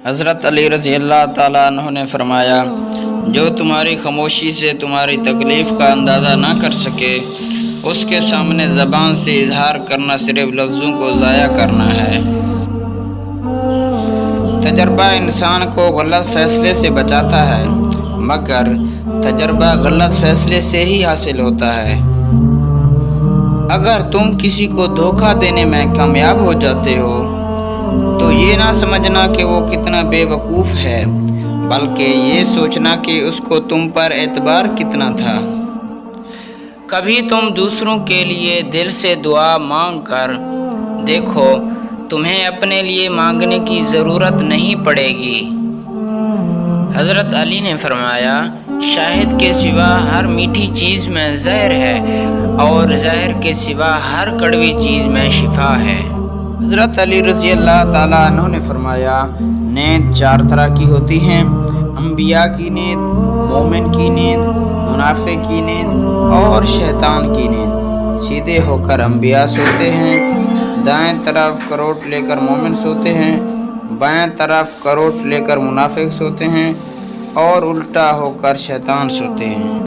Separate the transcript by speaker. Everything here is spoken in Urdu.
Speaker 1: حضرت علی رضی اللہ تعالیٰ عنہ نے فرمایا، جو تمہاری خاموشی سے تمہاری تکلیف کا اندازہ نہ کر سکے، اس کے سامنے زبان سے اظہار کرنا صرف لفظوں کو ضائع کرنا ہے۔ تجربہ انسان کو غلط فیصلے سے بچاتا ہے، مگر تجربہ غلط فیصلے سے ہی حاصل ہوتا ہے۔ اگر تم کسی کو دھوکہ دینے میں کامیاب ہو جاتے ہو تو یہ نہ سمجھنا کہ وہ کتنا بے وقوف ہے، بلکہ یہ سوچنا کہ اس کو تم پر اعتبار کتنا تھا۔ کبھی تم دوسروں کے لیے دل سے دعا مانگ کر دیکھو، تمہیں اپنے لیے مانگنے کی ضرورت نہیں پڑے گی۔ حضرت علی نے فرمایا، شہد کے سوا ہر میٹھی چیز میں زہر ہے اور زہر کے سوا ہر کڑوی چیز میں شفا ہے۔ حضرت علی رضی اللہ تعالیٰ عنہ نے فرمایا، نیند 4 طرح کی ہوتی ہیں: انبیاء کی نیند، مومن کی نیند، منافق کی نیند اور شیطان کی نیند۔ سیدھے ہو کر انبیاء سوتے ہیں، دائیں طرف کروٹ لے کر مومن سوتے ہیں، بائیں طرف کروٹ لے کر منافق سوتے ہیں اور الٹا ہو کر شیطان سوتے ہیں۔